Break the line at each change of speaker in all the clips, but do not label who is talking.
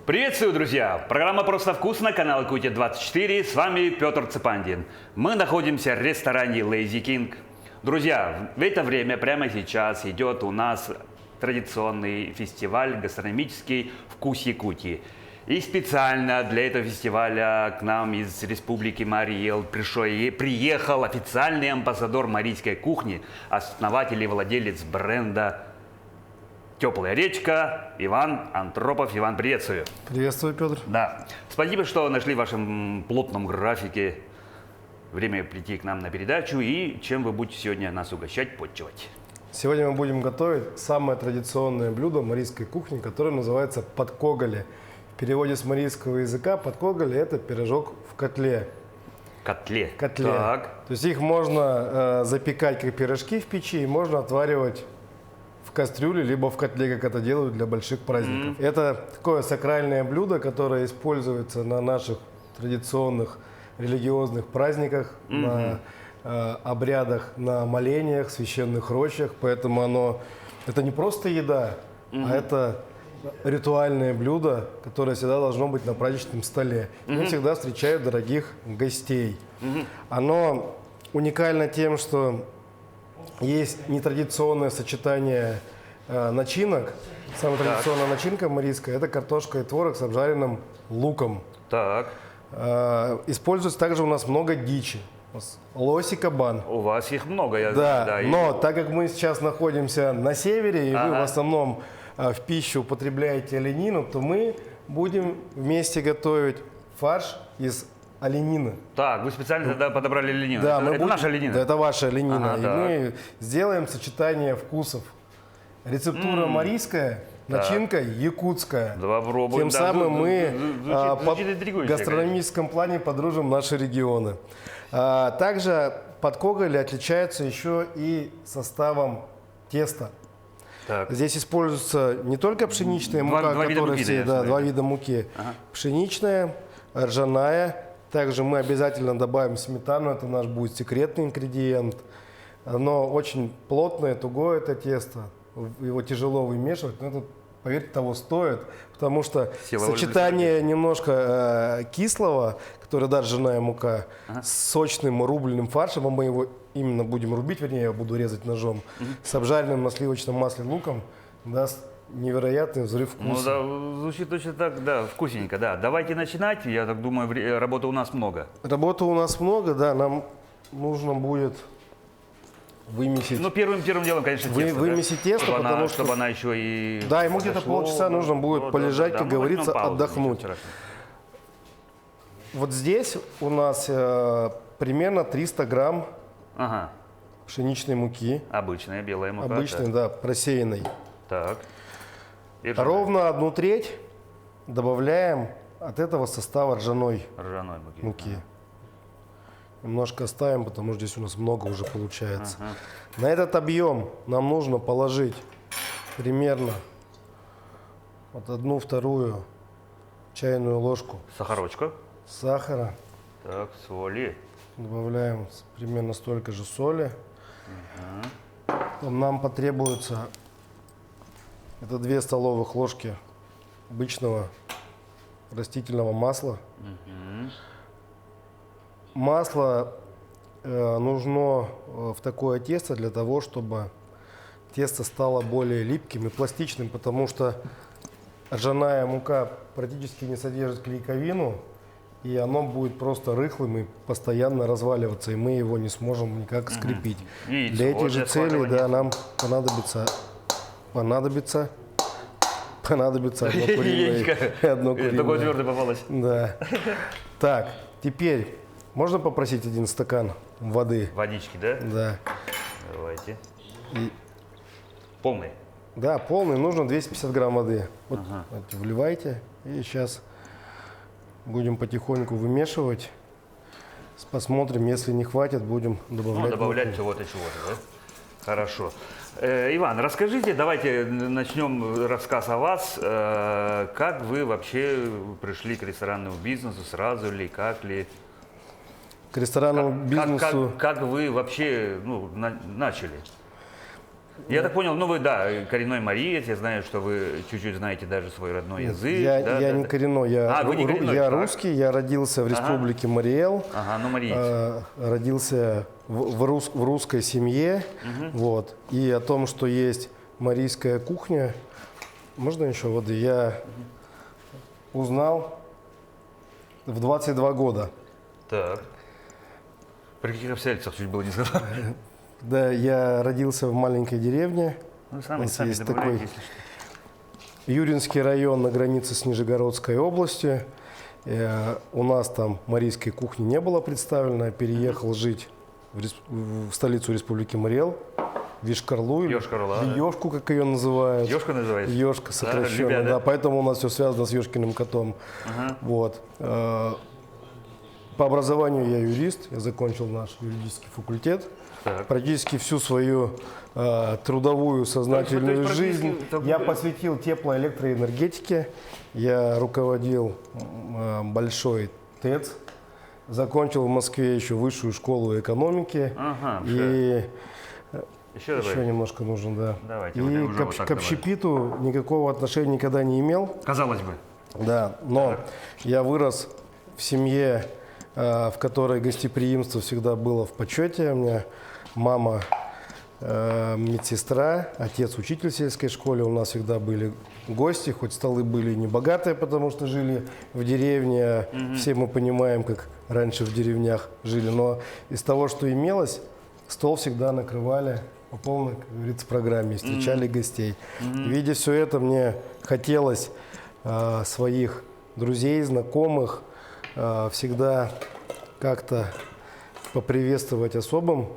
Приветствую, друзья! Программа «Просто вкусно», канал Якутия-24, с вами Петр Цепандин. Мы находимся в ресторане Lazy King. Друзья, в это время, прямо сейчас, идет у нас традиционный фестиваль гастрономический «Вкус Якутии». И специально для этого фестиваля к нам из Республики Марий Эл приехал официальный амбассадор марийской кухни, основатель и владелец бренда «Теплая речка» Иван Антропов. Иван, приветствую.
Приветствую, Петр.
Да. Спасибо, что нашли в вашем плотном графике время прийти к нам на передачу. И чем вы будете сегодня нас угощать, подчивать?
Сегодня мы будем готовить самое традиционное блюдо марийской кухни, которое называется подкоголи. В переводе с марийского языка подкоголи – это пирожок в котле.
Котле.
Котле.
Так.
То есть их можно запекать как пирожки в печи, и можно отваривать в кастрюле, либо в котле, как это делают для больших праздников. Это такое сакральное блюдо, которое используется на наших традиционных религиозных праздниках, на обрядах, на молениях, священных рощах. Поэтому это не просто еда, а это ритуальное блюдо, которое всегда должно быть на праздничном столе. Мы всегда встречают дорогих гостей. Оно уникально тем, что есть нетрадиционное сочетание начинок. Самая традиционная начинка марийская – это картошка и творог с обжаренным луком.
Так.
Используется также у нас много дичи. Лось и кабан.
У вас их много.
Да, но так как мы сейчас находимся на севере, и вы в основном в пищу употребляете оленину, то мы будем вместе готовить фарш из оленины.
Так, вы специально тогда подобрали оленину.
Да,
это наша оленина?
Да, это ваша оленина.
Ага,
и
так.
мы сделаем сочетание вкусов. Рецептура марийская, начинка якутская.
Попробуем.
Тем самым мы
звучит
в гастрономическом плане подружим наши регионы. Также подкоголи отличаются еще и составом теста.
Так.
Здесь используется не только пшеничная мука,
два вида
которая
муки,
все,
да,
два вида муки.
Ага.
Пшеничная, ржаная. Также мы обязательно добавим сметану, это наш будет секретный ингредиент. Оно очень плотное, тугое это тесто. Его тяжело вымешивать, но это, поверьте, того стоит, потому что сочетание немножко кислого, которое даст ржаная мука, с сочным рубленым фаршем, мы его именно будем рубить, вернее, я буду резать ножом, с обжаренным на сливочном масле луком, даст невероятный взрыв вкуса.
Ну да, звучит точно так, да, вкусненько, да. Давайте начинать, я так думаю, работы у нас много.
Работы у нас много, да, нам нужно будет вымесить.
Ну, первым делом, конечно, тесто.
Вымесить тесто, потому что...
Чтобы она еще и...
Да, ему где-то полчаса нужно будет полежать, как говорится, отдохнуть. Вот здесь у нас примерно 300 грамм пшеничной муки.
Обычная белая мука.
Обычной, да, просеянной.
Так.
Ровно 1/3 добавляем от этого состава ржаной муки. Немножко оставим, потому что здесь у нас много уже получается. На этот объем нам нужно положить примерно вот 1/2 чайную ложку
Сахарочка.
сахара.
Так, соли.
Добавляем примерно столько же соли. Нам потребуется это 2 столовых ложки обычного растительного масла. Масло нужно в такое тесто для того, чтобы тесто стало более липким и пластичным, потому что ржаная мука практически не содержит клейковину, и оно будет просто рыхлым и постоянно разваливаться, и мы его не сможем никак скрепить. Для этих же целей, да, нам понадобится одно куриное и одно куриное.
Такое твердое попалось.
Да. Так, теперь можно попросить 1 стакан воды?
Водички, да?
Да.
Давайте. Полный?
Да, полный. Нужно 250 грамм воды. Вот вливайте. И сейчас будем потихоньку вымешивать. Посмотрим, если не хватит, будем добавлять.
Ну, добавлять чего-то, да? Хорошо. Иван, расскажите, давайте начнем рассказ о вас. Как вы вообще пришли к ресторанному бизнесу, сразу ли, как ли?
К ресторанному бизнесу.
Как вы вообще начали? Я так понял, ну вы, да, коренной мариец, я знаю, что вы чуть-чуть знаете даже свой родной язык.
Я,
да,
я
да,
не
да.
коренной,
Вы не коренной,
я
так.
русский, я родился в республике Мариэл,
Ага, ну мариец.
родился в русской семье, вот, и о том, что есть марийская кухня, можно еще воды, я узнал в 22 года.
Так. При каких обстоятельствах чуть было не сказал?
Да, я родился в маленькой деревне.
Ну,
У
сами
нас есть
добавляйте,
такой
если что.
Юринский район на границе с Нижегородской областью. У нас там марийской кухни не было представлено. Переехал жить в столицу республики Мариэл, в Йошкар-Олу, или
Йошкар-Ола, да.
Ёшку, как ее называют.
Ёшка называется?
Ёшка сокращенно,
любят, да?
да, поэтому у нас все связано с Ёшкиным котом. Вот. По образованию я юрист, я закончил наш юридический факультет.
Так.
Практически всю свою трудовую сознательную
То есть
жизнь
практически
я посвятил теплоэлектроэнергетике. Я руководил большой ТЭЦ, закончил в Москве еще высшую школу экономики.
Ага,
И
Еще
еще
давай.
немножко нужно, да.
Давайте,
И
вот я уже вот так
к общепиту никакого отношения никогда не имел.
Казалось бы.
Да, но я вырос в семье, в которой гостеприимство всегда было в почете. У меня мама медсестра, отец учитель в сельской школе. У нас всегда были гости, хоть столы были не богатые, потому что жили в деревне. Все мы понимаем, как раньше в деревнях жили. Но из того, что имелось, стол всегда накрывали по полной, как говорится, программе, встречали гостей. Видя все это, мне хотелось своих друзей, знакомых всегда как-то поприветствовать особым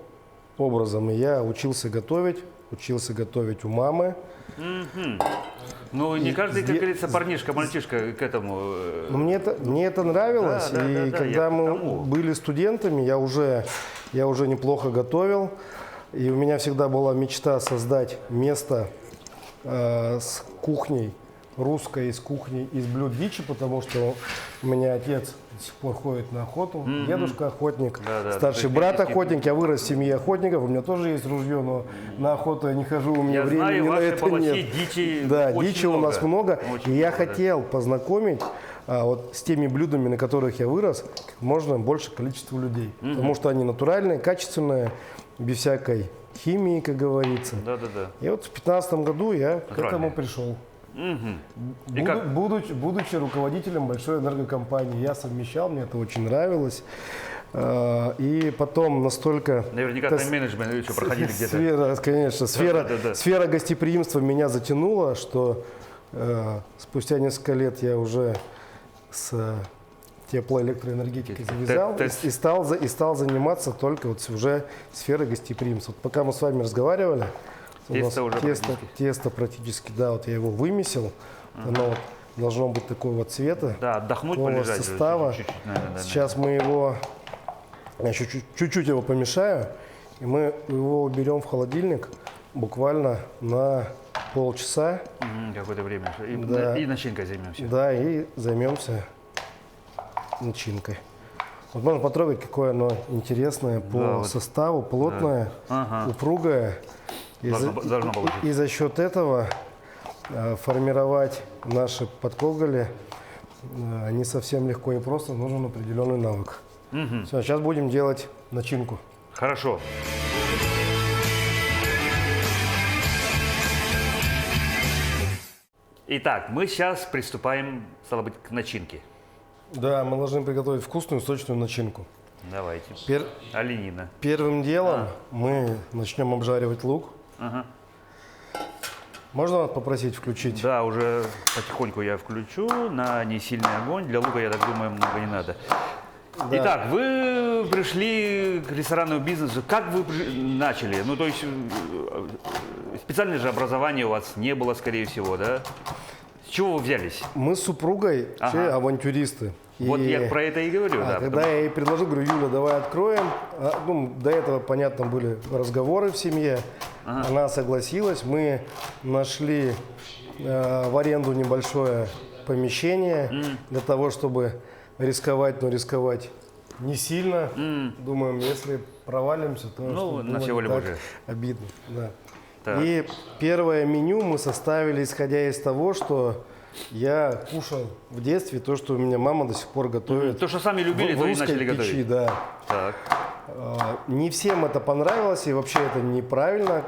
образом. И я учился готовить у мамы.
Ну, не каждый, как
где-
говорится, парнишка, мальчишка к этому.
Но мне это нравилось.
Да, да,
И
да, да,
когда
я к
мы
тому.
были студентами, я уже неплохо готовил. И у меня всегда была мечта создать место с кухней русской, с кухней из блюд дичи, потому что у меня отец до сих пор ходит на охоту, дедушка охотник,
Да, да,
старший
то есть
брат
практически-
охотник, я вырос в семье охотников, у меня тоже есть ружье, но на охоту я не хожу, у меня
Я
времени
знаю, в
на
вашей
это
полосе
нет.
дичи
Да,
очень
дичи у нас много,
Очень
и я
много, да.
хотел познакомить вот с теми блюдами, на которых я вырос, как можно больше количество людей, потому что они натуральные, качественные, без всякой химии, как говорится.
Да-да-да.
И вот в 2015 году я к
Натуральные.
этому пришел.
И как?
Будучи руководителем большой энергокомпании, я совмещал, мне это очень нравилось. И потом настолько...
Наверняка
эта
тайм-менеджмент еще проходили где-то.
Сфера, конечно,
да.
сфера гостеприимства меня затянула, что спустя несколько лет я уже с теплоэлектроэнергетикой завязал и стал заниматься только вот уже сферой гостеприимства. Вот пока мы с вами разговаривали, у нас
Тесто уже
тесто практически, да, вот я его вымесил, оно вот должно быть такого вот цвета,
Да, отдохнуть,
такого
полежать.
состава.
Чуть-чуть, наверное, да,
Сейчас мы его, я еще чуть-чуть его помешаю, и мы его уберем в холодильник буквально на полчаса,
Какое-то время.
Да.
И начинкой займемся.
да, и займемся начинкой. Вот можно потрогать, какое оно интересное по
Да, вот.
составу, плотное,
Ага.
упругое. И
Должно получиться.
и за счет этого формировать наши подкоголи не совсем легко и просто, нужен определенный навык. Все, сейчас будем делать начинку.
Хорошо. Итак, мы сейчас приступаем, стало быть, к начинке.
Да, мы должны приготовить вкусную сочную начинку.
Давайте. Оленина.
Первым делом мы начнем обжаривать лук.
Ага.
Можно вас попросить включить?
Да, уже потихоньку я включу на несильный огонь. Для лука, я так думаю, много не надо.
Да.
Итак, вы пришли к ресторанному бизнесу. Как вы начали? Ну, то есть, специальное же образование у вас не было, скорее всего, да? С чего вы взялись?
Мы с супругой
Ага.
вообще авантюристы.
Вот я про это и говорю, да.
Когда я ей предложил, говорю, Юля, давай откроем. До этого, понятно, были разговоры в семье. Она согласилась. Мы нашли в аренду небольшое помещение для того, чтобы рисковать, но рисковать не сильно. Думаем, если провалимся, то
Ну,
чтобы
на
было
всего
не
либо
так
же.
обидно. Да.
Так.
И первое меню мы составили, исходя из того, что я кушал в детстве, то, что у меня мама до сих пор готовит.
То, что сами любили,
в
то и
русской
начали
печи,
готовить.
да.
Так.
Не всем это понравилось, и вообще это неправильно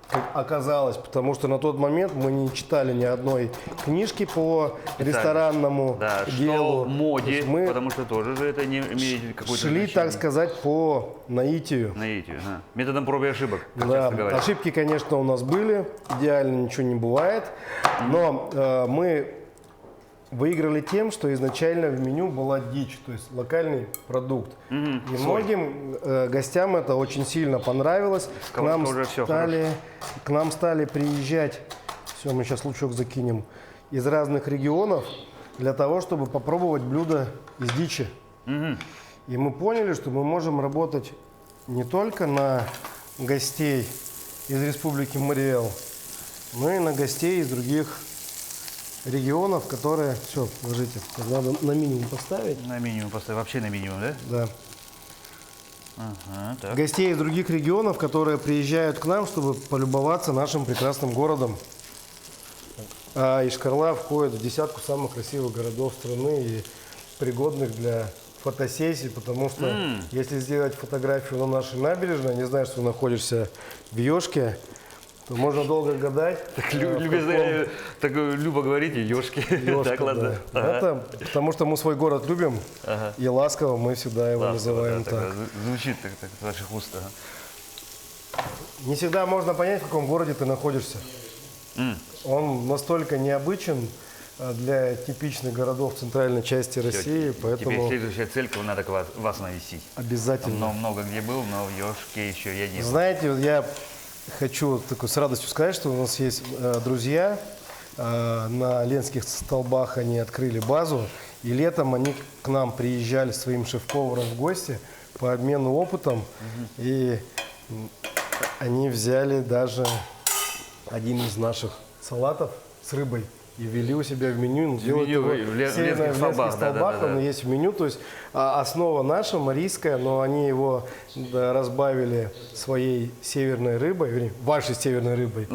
как оказалось, потому что на тот момент мы не читали ни одной книжки по ресторанному
Да,
делу.
что в моде,
То есть мы
потому что тоже же это не имеет какой-то
шли,
значение.
так сказать, по наитию.
Наитию, ага. Методом проб и ошибок, как
Да,
часто говорят.
ошибки, конечно, у нас были, идеально ничего не бывает, но мы выиграли тем, что изначально в меню была дичь, то есть локальный продукт. И многим гостям это очень сильно понравилось. К нам
уже всё
стали приезжать, все, мы сейчас лучок закинем, из разных регионов для того, чтобы попробовать блюдо из дичи. И мы поняли, что мы можем работать не только на гостей из Республики Мариэл, но и на гостей из других регионов, которые... Все, ложите. Надо на минимум поставить.
На минимум поставить. Вообще на минимум, да?
Да.
Ага, так.
Гостей из других регионов, которые приезжают к нам, чтобы полюбоваться нашим прекрасным городом. А Ишкарла входит в десятку самых красивых городов страны и пригодных для фотосессий, потому что если сделать фотографию на нашей набережной, не знаю, что ты находишься в Ёшке, то можно долго гадать.
Так, Люба говорите, ёшки.
Ёшка,
Так, ладно.
да.
Ага.
Это потому что мы свой город любим, и ласково мы всегда его называем
Да,
так.
Звучит так с ваших уст. Ага.
Не всегда можно понять, в каком городе ты находишься. Он настолько необычен для типичных городов центральной части России,
Теперь
поэтому
следующая цель, кого надо вас навестить.
обязательно.
Много где был, но в Ёшке еще я не был.
Знаете, вот я хочу с радостью сказать, что у нас есть друзья, на Ленских столбах они открыли базу, и летом они к нам приезжали с своим шеф-поваром в гости по обмену опытом, и они взяли даже один из наших салатов с рыбой и ввели у себя в меню. Делают
меню,
его
в Ленских столбах, да.
он есть в меню, то есть основа наша, марийская, но они его разбавили своей северной рыбой, вернее, вашей северной рыбой,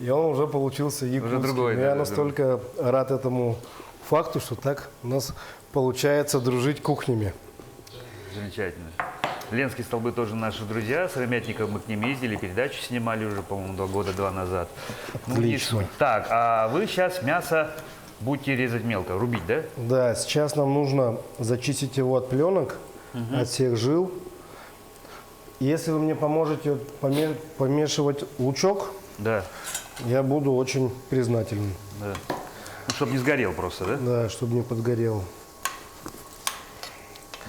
и он уже получился якутским.
другой,
Я
да,
настолько рад этому факту, что так у нас получается дружить кухнями.
Замечательно. Ленские столбы тоже наши друзья. С Ремятником мы к ним ездили, передачу снимали уже, по-моему, 2 года назад. Ну, не
Отлично.
суть. Так, а вы сейчас мясо будете резать мелко, рубить, да?
Да, сейчас нам нужно зачистить его от пленок, от всех жил. Если вы мне поможете помешивать лучок,
Да.
я буду очень признателен.
Да. Ну, чтобы не сгорел просто, да?
Да, чтобы не подгорел.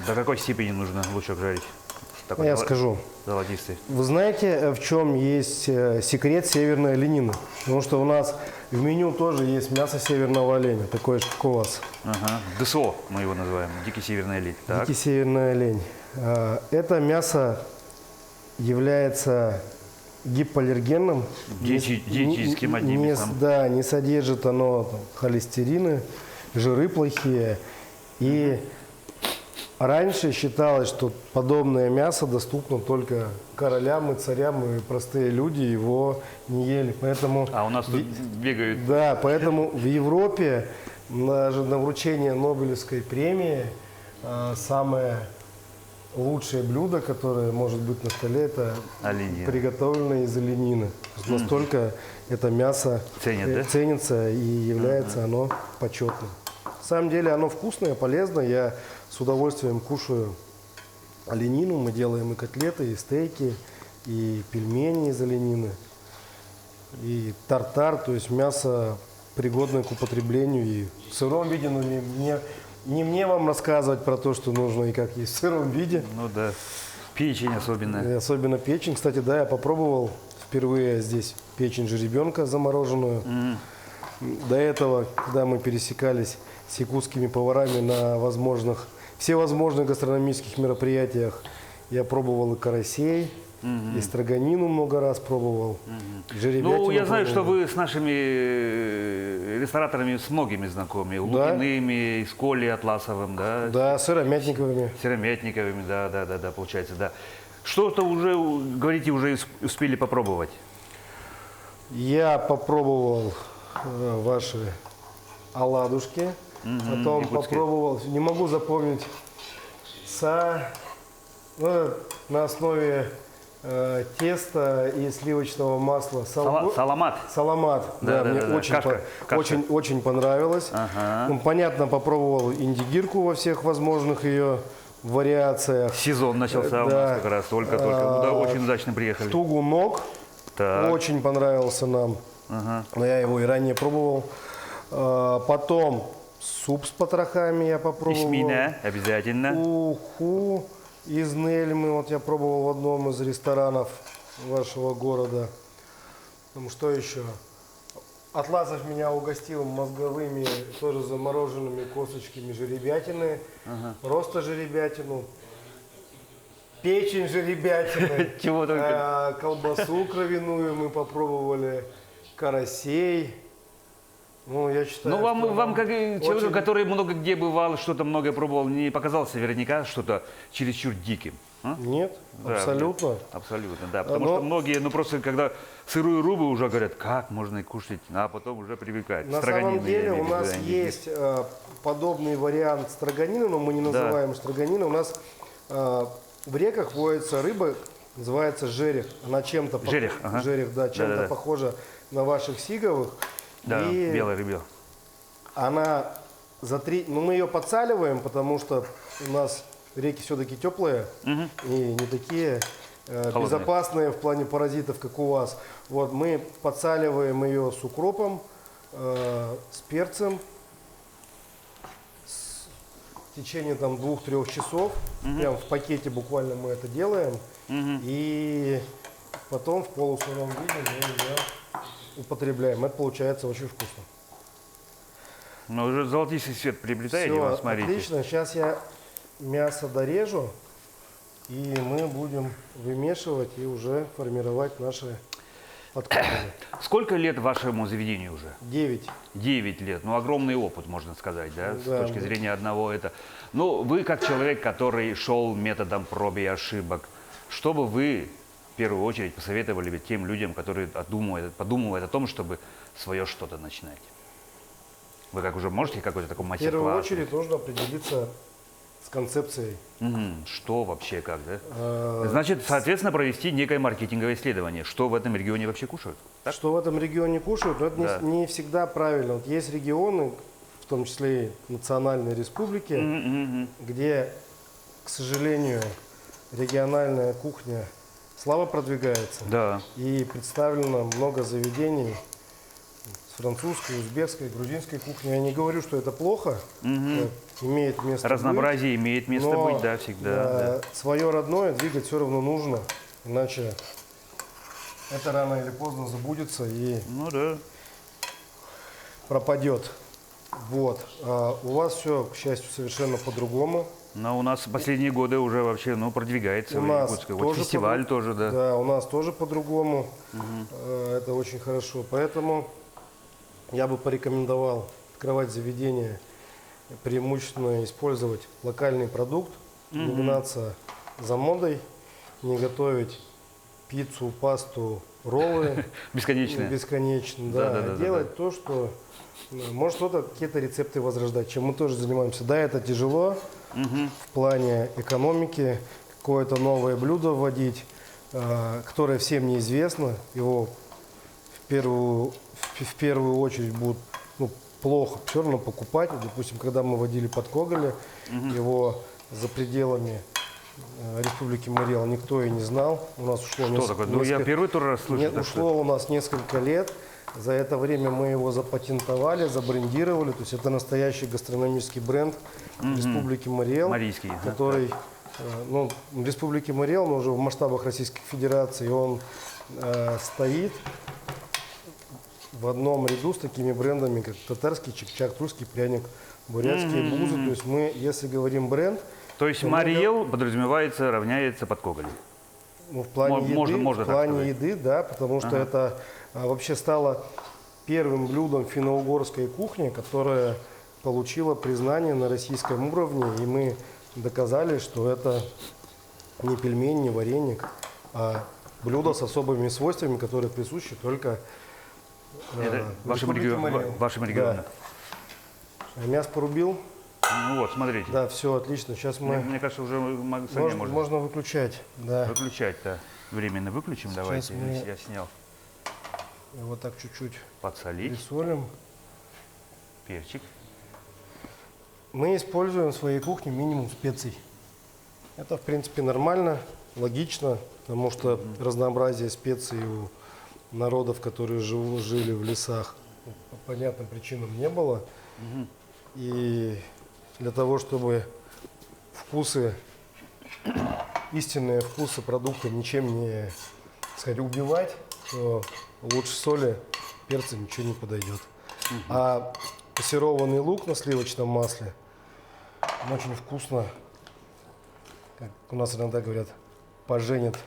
До какой степени нужно лучок жарить? Такой
Я скажу.
золотистый.
Вы знаете, в чем есть секрет северной оленины? Потому что у нас в меню тоже есть мясо северного оленя, такое же, как у вас.
Ага. ДСО мы его называем, дикий северный олень. Так.
Дикий северный олень. Это мясо является гипоаллергенным.
Диетическим одним из самых.
Да, не содержит оно холестерины, жиры плохие. И раньше считалось, что подобное мясо доступно только королям и царям, и простые люди его не ели. Поэтому,
А у нас тут бегают.
да, поэтому в Европе даже на вручение Нобелевской премии самое лучшее блюдо, которое может быть на столе, это
Оленина.
приготовленное из оленины. Настолько это мясо
Ценят, да?
ценится и является оно почетным. На самом деле оно вкусное, полезное. Я с удовольствием кушаю оленину. Мы делаем и котлеты, и стейки, и пельмени из оленины, и тартар, то есть мясо, пригодное к употреблению и в сыром виде. Но не мне вам рассказывать про то, что нужно и как есть в сыром виде.
Ну да. Печень особенно.
И особенно печень. Кстати, да, я попробовал впервые здесь печень жеребенка замороженную. До этого, когда мы пересекались с якутскими поварами на всевозможных гастрономических мероприятиях, я пробовал и карасей, и строганину много раз пробовал, и жеребятину
Ну, я знаю, что
пробовал.
вы с нашими рестораторами с многими знакомы. Лукиными, с Колей Атласовым, да?
Да, сыромятниковыми.
Серометниковыми, да, получается, да. Что-то уже, говорите, уже успели попробовать?
Я попробовал ваши оладушки, потом
якутские.
попробовал, не могу запомнить, ну, на основе теста и сливочного масла.
Саламат.
Саламат,
Да,
да, мне
да.
очень,
Кашка.
очень понравилось.
Ага.
Ну, понятно, попробовал индигирку во всех возможных ее вариациях.
Сезон начался у
Да.
нас как раз, только-только. Да, очень удачно приехали.
Тугу ног
Так.
очень понравился нам, но я его и ранее пробовал. Потом суп с потрохами я попробовал.
Исмина, обязательно.
Уху из Нельмы, вот я пробовал в одном из ресторанов вашего города. Что еще? Атласов меня угостил мозговыми, тоже замороженными косточками жеребятины. Просто жеребятину. Печень жеребятины.
Чего только.
Колбасу кровяную мы попробовали. Карасей. Ну, я считаю,
Ну, вам как и человеку,
очень-
который много где бывал, что-то многое пробовал, не показалось наверняка что-то чересчур диким? А?
Нет,
Да,
абсолютно.
нет, абсолютно, да. Потому
Но-
что многие, ну просто когда сырую рыбу уже говорят, как можно и кушать, а потом уже привыкают.
На
Строганины,
самом деле
я имею
у
в виду,
нас
они
есть подобный вариант строганина, но мы не называем строганина. У нас в реках водится рыба, называется жерех. Она чем-то
Жерех, ага.
жерех, да, чем-то
Да-да-да.
похожа на ваших сиговых.
Да,
И
белое рыбье.
она ну, мы ее подсаливаем, потому что у нас реки все-таки теплые и не такие безопасные в плане паразитов, как у вас. Вот мы подсаливаем ее с укропом, с перцем. В течение там 2-3 часов, прям в пакете буквально мы это делаем. И потом в полусыром виде мы ее употребляем. Это получается очень вкусно.
Ну, уже золотистый свет приобретаете,
Все,
вот смотрите.
отлично. Сейчас я мясо дорежу, и мы будем вымешивать и уже формировать наши подкормки.
Сколько лет вашему заведению уже?
9.
9 лет. Ну, огромный опыт, можно сказать, да, с
Да,
точки
да.
зрения одного это. Ну, вы как человек, который шел методом проб и ошибок, что бы вы в первую очередь посоветовали бы тем людям, которые подумывают о том, чтобы свое что-то начинать? Вы как уже можете какой-то такой
В
мастер-класс?
первую очередь нужно определиться с концепцией.
Что вообще, как, да?
Э,
Значит, соответственно, провести некое маркетинговое исследование. Что в этом регионе вообще кушают? Так?
Что в этом регионе кушают, но это
Да.
не всегда правильно. Вот есть регионы, в том числе и национальные республики, где, к сожалению, региональная кухня слабо продвигается.
Да.
И представлено много заведений с французской, узбекской, грузинской кухней. Я не говорю, что это плохо, это имеет место
Разнообразие имеет место
но,
быть, да, всегда. да.
свое родное двигать все равно нужно, иначе это рано или поздно забудется и
Ну да.
пропадет. Вот. А у вас все, к счастью, совершенно по-другому.
Но у нас последние годы уже вообще, ну, продвигается.
У нас
Якутская. Вот
тоже
фестиваль тоже, да.
Да, у нас тоже по-другому. Это очень хорошо. Поэтому я бы порекомендовал открывать заведение, преимущественно использовать локальный продукт, не гнаться за модой, не готовить пиццу, пасту, роллы
Бесконечно.
бесконечно,
Да,
да,
да, да,
делать то, что может кто-то какие-то рецепты возрождать, чем мы тоже занимаемся. Да, это тяжело в плане экономики, какое-то новое блюдо вводить, которое всем неизвестно, его в первую очередь будут плохо все равно покупать. Допустим, когда мы водили под Коголя, его за пределами Республики Марий-Эл никто и не знал. У нас ушло
Что такое? Ну, я первый тур раз слышу. так что-
ушло у нас несколько лет. За это время мы его запатентовали, забрендировали. То есть это настоящий гастрономический бренд Республики Марий-Эл,
Марийский, ага.
который в Республике Марий-Эл, но уже в масштабах Российской Федерации, он стоит в одном ряду с такими брендами, как татарский чикчак, тульский пряник, бурятские бузы. То есть мы, если говорим бренд,
То есть
мы
Марий-Эл подразумевается, равняется под Коголь.
в плане
Можно
в
так
плане
сказать.
еды, да, потому что это вообще стало первым блюдом финно-угорской кухни, которое получило признание на российском уровне, и мы доказали, что это не пельмень, не вареник, а блюдо с особыми свойствами, которые присущи только
Это
в Республике Марий Эл.
вашим регионом.
Да. Мясо порубил.
Ну вот, смотрите.
Да, все отлично. Сейчас
Мне кажется, уже сами можно
можно выключать. Да.
выключать-то. Временно выключим, давайте.
мы-
Я снял.
И вот так чуть-чуть
Подсолить,
присолим.
перчик.
Мы используем в своей кухне минимум специй. Это, в принципе, нормально, логично, потому что разнообразие специй у народов, которые жили в лесах, по понятным причинам не было. И для того, чтобы истинные вкусы продуктов ничем не, так сказать, убивать, то лучше соли, перца ничего не подойдет. А пассерованный лук на сливочном масле, он очень вкусно, как у нас иногда говорят, поженит,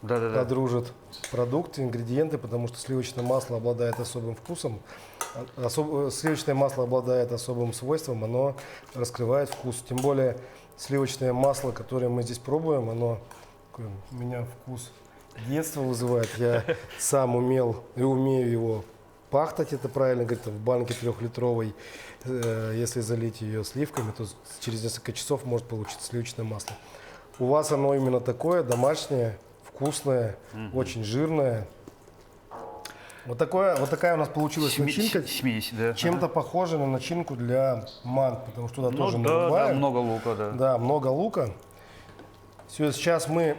Да-да-да.
подружит продукты, ингредиенты, потому что сливочное масло обладает особым вкусом. Сливочное масло обладает особым свойством, оно раскрывает вкус. Тем более сливочное масло, которое мы здесь пробуем, оно такой, у меня вкус детства вызывает. Я сам умел и умею его пахтать, это правильно говорить, в банке 3-литровой, если залить ее сливками, то через несколько часов может получиться сливочное масло. У вас оно именно такое, домашнее, вкусное, очень жирное. Вот такая у нас получилась начинка.
Смесь, да.
Чем-то похожа на начинку для мант, потому что туда
Ну
тоже
да, да,
нарубают.
много лука, да.
Да, много лука. Все, сейчас мы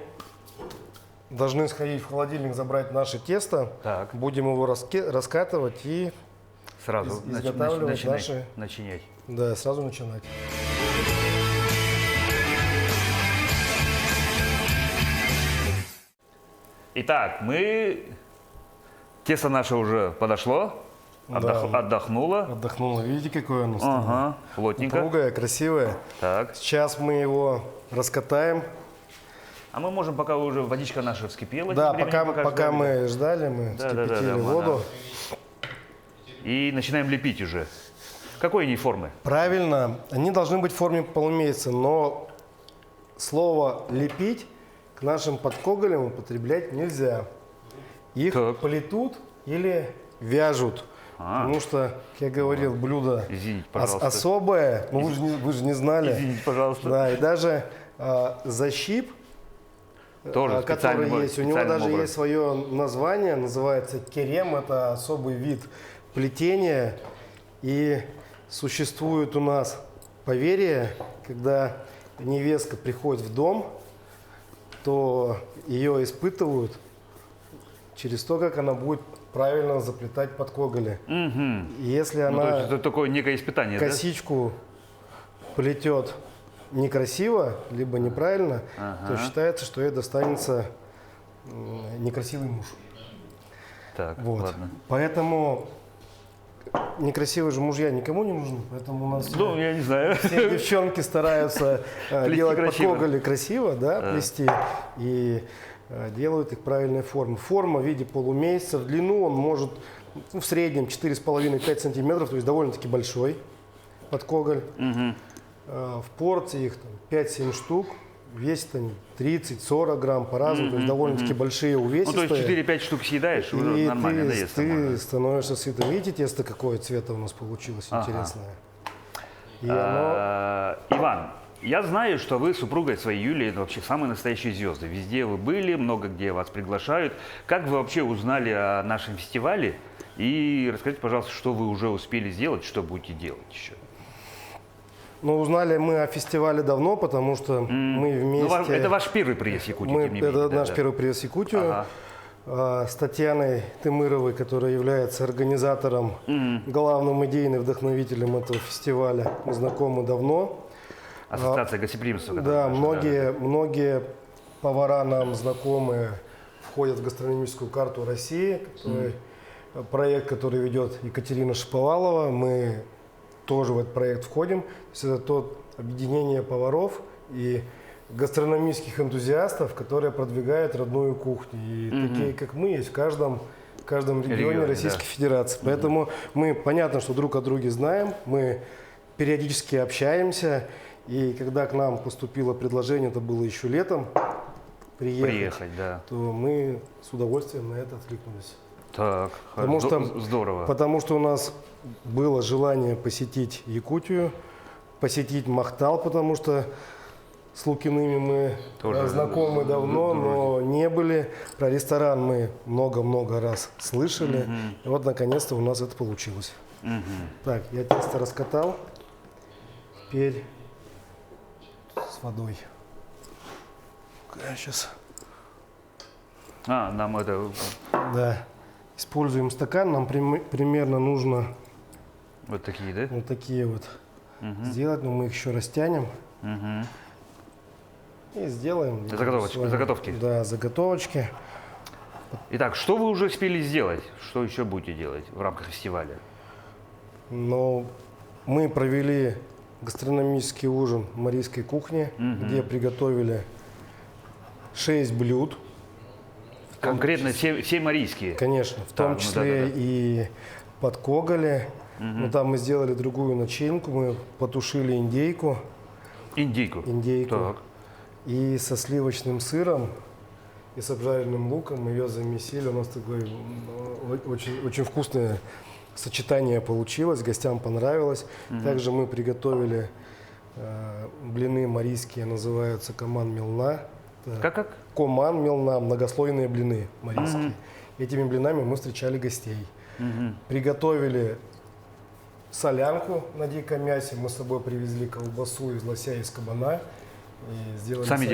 должны сходить в холодильник, забрать наше тесто.
Так.
Будем его раскатывать и
Сразу
изготавливать наши...
начинять.
Да, сразу начинать.
Итак, тесто наше уже подошло,
Да.
отдохнуло.
Отдохнуло. Видите, какое оно стало?
Ага, плотненько.
Упругое, красивое.
Так.
Сейчас мы его раскатаем.
А мы можем, пока уже водичка наша вскипела.
Да,
тем временем,
пока
ждали,
мы ждали, мы
Да,
вскипятили
да,
воду.
И начинаем лепить уже. Какой они формы?
Правильно, они должны быть в форме полумесяца, но слово «лепить» к нашим подкоголям употреблять нельзя. Их
Так.
плетут или вяжут. Потому что, как я говорил, блюдо
Извините, пожалуйста.
особое, ну вы же не знали.
Извините, пожалуйста.
Да, и даже защип,
Тоже
который есть, у него
специальным
даже
образом.
есть свое название, называется керем, это особый вид плетения. И существует у нас поверье, когда невестка приходит в дом, то ее испытывают через то, как она будет правильно заплетать подкоголи. И если
Ну, то
она
есть это такое некое испытание, да?
косичку плетет некрасиво, либо неправильно, то считается, что ей достанется некрасивый муж.
Так,
Вот.
ладно.
Поэтому некрасивые же мужья никому не нужны, поэтому у нас
Ну, я не знаю.
все девчонки стараются делать
красиво.
подкоголи красиво, да, плести, и делают их правильной формы. Форма в виде полумесяца, в длину он может в среднем 4,5-5 сантиметров, то есть довольно-таки большой подкоголь. В порции их там, 5-7 штук, весят они 30-40 грамм по-разному, то есть довольно-таки большие,
Ну,
увесистые.
то есть 4-5 штук съедаешь, уже
И
нормально наесться
ты
можно.
становишься сытым. Видите, тесто какое цвета у нас получилось интересное? И оно...
Иван, я знаю, что вы с супругой своей Юлией вообще самые настоящие звезды. Везде вы были, много где вас приглашают. Как вы вообще узнали о нашем фестивале? И расскажите, пожалуйста, что вы уже успели сделать, что будете делать еще?
Ну, узнали мы о фестивале давно, потому что мы
Ну,
вместе...
это ваш первый приезд в Якутию, тем не менее.
Это
да,
наш
да.
первый приезд в Якутию. С Татьяной Тымыровой, которая является организатором, главным идейным вдохновителем этого фестиваля. Мы знакомы давно.
Ассоциация гостеприимства. которая
Да,
наша,
многие повара нам знакомые, входят в гастрономическую карту России, проект, который ведет Екатерина Шаповалова. Мы тоже в этот проект входим. То есть это то объединение поваров и гастрономических энтузиастов, которые продвигают родную кухню. И такие, как мы, есть в каждом регионе
Регионе,
Российской
да.
Федерации. Поэтому мы, понятно, что друг о друге знаем, мы периодически общаемся. И когда к нам поступило предложение, это было еще летом, приехать,
да.
то мы с удовольствием на это откликнулись.
Так, здорово.
Потому что у нас было желание посетить Якутию, посетить Махтал, потому что с Лукиными мы
Тоже
знакомы давно, но не были. Про ресторан мы много-много раз слышали. И вот наконец-то у нас это получилось. Так, я тесто раскатал. Теперь с водой. Сейчас.
Нам это...
Да. Используем стакан. Нам примерно нужно
Вот такие, да?
вот такие вот сделать, но мы их еще растянем. И сделаем.
Заготовки.
Да, заготовочки.
Итак, что вы уже успели сделать? Что еще будете делать в рамках фестиваля?
Но мы провели гастрономический ужин в марийской кухне, где приготовили 6 блюд.
Конкретно все марийские?
Конечно, в том числе и подкоголи. Но там мы сделали другую начинку, мы потушили индейку.
Индейку? Так.
И со сливочным сыром и с обжаренным луком мы ее замесили. У нас такое очень, очень вкусное сочетание получилось, гостям понравилось. Также мы приготовили блины марийские, называются коман милна.
Как?
Коман милна, многослойные блины марийские. Этими блинами мы встречали гостей. Приготовили солянку на диком мясе. Мы с собой привезли колбасу из лося и из кабана. И сделали
Сами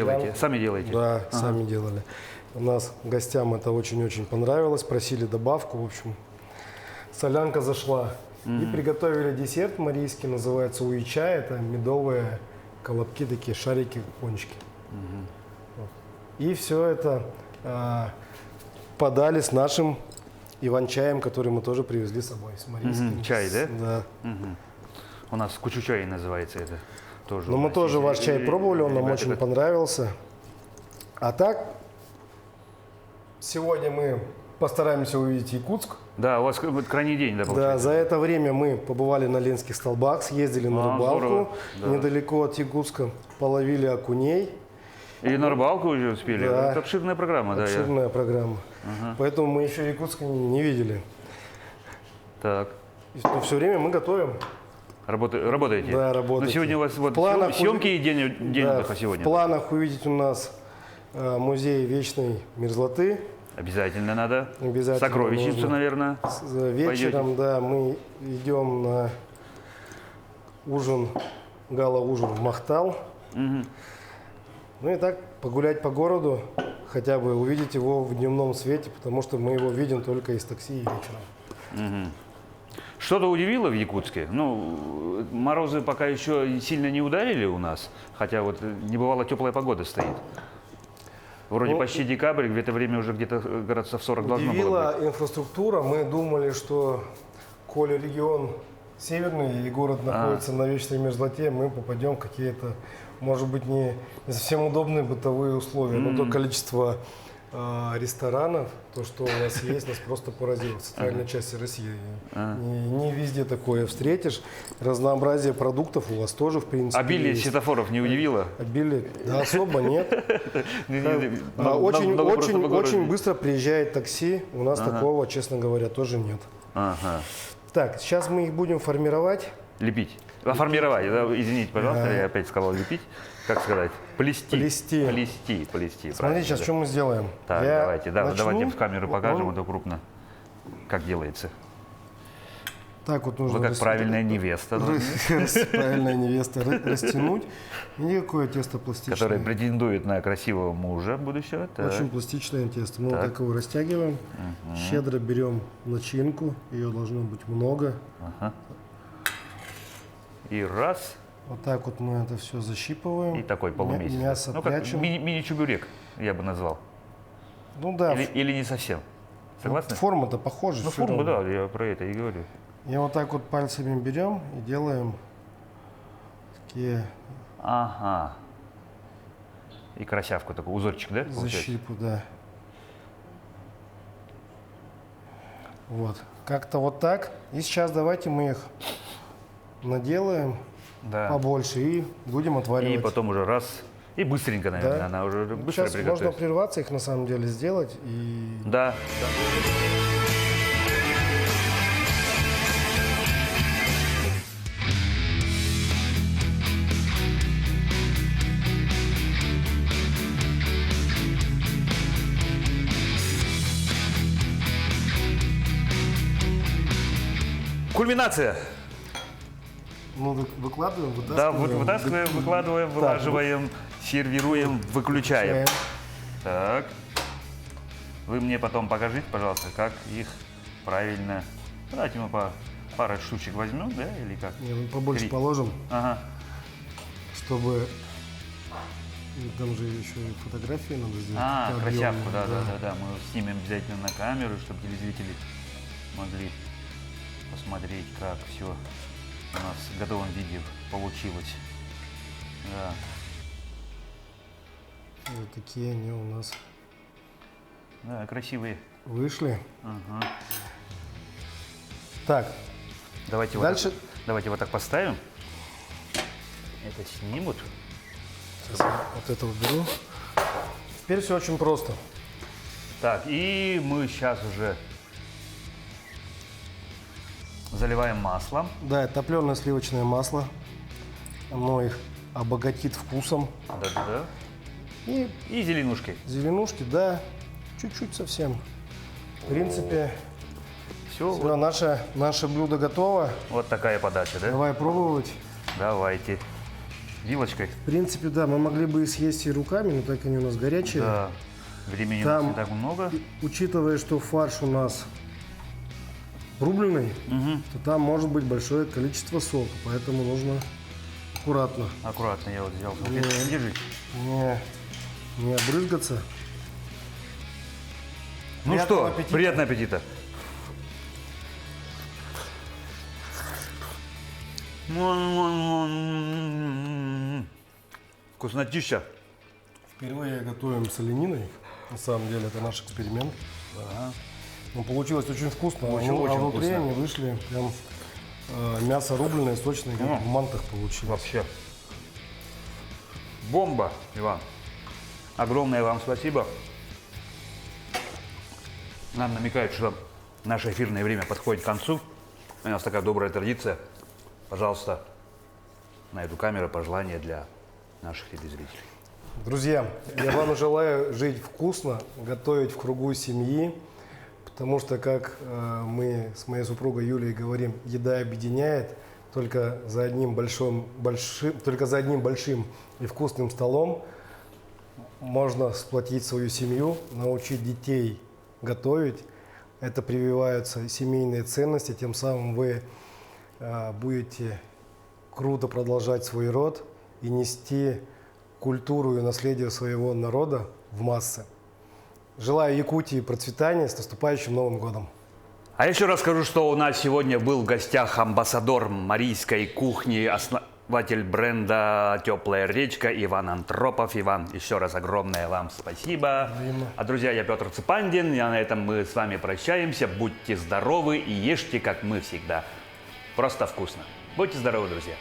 делаете?
Да, сами делали. У нас гостям это очень-очень понравилось. Просили добавку. В общем, солянка зашла. И приготовили десерт марийский, называется уича. Это медовые колобки, такие шарики, пончики. И все это подали с нашим иван-чаем, который мы тоже привезли с собой, с марийским.
Чай, да?
Да.
У нас кучу-чай называется это. Тоже
Но мы тоже ваш чай пробовали, он нам очень понравился. А так, сегодня мы постараемся увидеть Якутск.
Да, у вас крайний день, да, получается?
Да, за это время мы побывали на Ленских столбах, съездили на рыбалку недалеко от Якутска, половили окуней.
И на рыбалку уже успели?
Да.
Это обширная программа, да?
Обширная программа. Поэтому мы еще Якутска не видели.
Так.
Но все время мы готовим.
Работаете?
Да, работаем.
Но сегодня у вас вот съемки и день отдыха сегодня?
В планах увидеть у нас музей вечной мерзлоты.
Обязательно надо.
Обязательно
Сокровищницу,
нужно.
наверное.
Вечером, да, мы идем на ужин, гала-ужин в Махтал. Ну и так погулять по городу, хотя бы увидеть его в дневном свете, потому что мы его видим только из такси и вечером.
Что-то удивило в Якутске? Ну, морозы пока еще сильно не ударили у нас, хотя вот небывало теплая погода стоит. Вроде почти декабрь, в это время уже где-то градусов 40 должно было быть.
Удивила инфраструктура. Мы думали, что, коли регион северный и город находится на вечной мерзлоте, мы попадем в какие-то, может быть, не совсем удобные бытовые условия. Но то количество ресторанов, то, что у вас есть, нас просто поразило в центральной части России. Не везде такое встретишь. Разнообразие продуктов у вас тоже, в принципе,
Обилие
есть.
светофоров не удивило?
Обилие? Да, особо нет. Очень быстро приезжает такси. У нас такого, честно говоря, тоже нет. Так, сейчас мы их будем формировать.
Лепить. Формировать, да, извините, пожалуйста, я опять сказал лепить. Как сказать? Плести.
Смотрите,
правильно,
сейчас что мы сделаем.
Так, давайте в камеру покажем это крупно, как делается.
Так вот нужно.
Вы как правильная невеста.
Правильная невеста растянуть. И никакое тесто пластичное.
Которое претендует на красивого мужа будущего.
Очень пластичное тесто. Мы вот так его растягиваем. Щедро берем начинку. Ее должно быть много.
И раз.
Вот так вот мы это все защипываем.
И такой полумесяц.
Мясо прячем.
Мини-чебурек, я бы назвал.
Ну да.
Или не совсем. Согласны?
Форма-то похожа.
Ну, форма, да, я про это и говорю.
И вот так вот пальцами берем и делаем такие...
Ага. И красявку такой, узорчик, да?
Защипу, да. Вот. Как-то вот так. И сейчас давайте мы их наделаем побольше и будем отваривать.
И потом уже раз. И быстренько, наверное, она уже быстро
сейчас
приготовится.
можно прерваться их на самом деле сделать. И...
Да. кульминация.
Ну, выкладываем,
Да,
вытаскиваем.
вытаскиваем, выкладываем, вылаживаем, сервируем, выключаем. Так. Вы мне потом покажите, пожалуйста, как их правильно. Давайте мы по пару штучек возьмем, да, или как?
Не, ну, побольше
3.
положим,
Ага.
чтобы... И там же еще и фотографии надо сделать.
А,
такие
красявку,
объемные,
да. Мы снимем обязательно на камеру, чтобы телезрители могли посмотреть, как все у нас в готовом виде получилось. Да.
Вот такие они у нас
Да, красивые.
вышли.
Ага.
Так,
Давайте
дальше...
давайте вот так поставим. Это снимут.
Сейчас я вот это уберу. Теперь все очень просто.
Так, и мы сейчас уже заливаем маслом.
Да, это топленое сливочное масло. Оно их обогатит вкусом.
Да.
И
И зеленушки.
зеленушки, да, чуть-чуть совсем. В принципе,
Все,
все, наше блюдо готово.
вот такая подача, да?
Давай пробовать.
Давайте. Вилочкой.
В принципе, да, мы могли бы и съесть и руками, но так они у нас горячие.
Да. Времени у
Там-
нас не так много.
Учитывая, что фарш у нас рубленый, то там может быть большое количество сока, поэтому нужно аккуратно,
Аккуратно я вот взял салфетку. Держи.
не обрызгаться.
Ну
Приятного
что,
аппетита.
приятного аппетита. Вкуснотища.
Впервые готовим с олениной. На самом деле это наш эксперимент. Но получилось очень вкусно.
Очень
внутри
вкусно.
они вышли прям мясо рубленое, сочное, как в мантах получилось.
Вообще. Бомба, Иван. Огромное вам спасибо. Нам намекают, что наше эфирное время подходит к концу. У нас такая добрая традиция. Пожалуйста, на эту камеру пожелания для наших телезрителей.
Друзья, я вам желаю жить вкусно, готовить в кругу семьи, потому что, как мы с моей супругой Юлией говорим, еда объединяет. Только за одним большим и вкусным столом можно сплотить свою семью, научить детей готовить. Это прививаются семейные ценности, тем самым вы будете круто продолжать свой род и нести культуру и наследие своего народа в массы. Желаю Якутии процветания, с наступающим Новым годом!
А еще расскажу, что у нас сегодня был в гостях амбассадор марийской кухни, основатель бренда «Теплая речка» Иван Антропов. Иван, еще раз огромное вам спасибо.
Взаимно.
А, друзья, я Петр Цепандин, и на этом мы с вами прощаемся. Будьте здоровы и ешьте, как мы всегда. Просто вкусно. Будьте здоровы, друзья.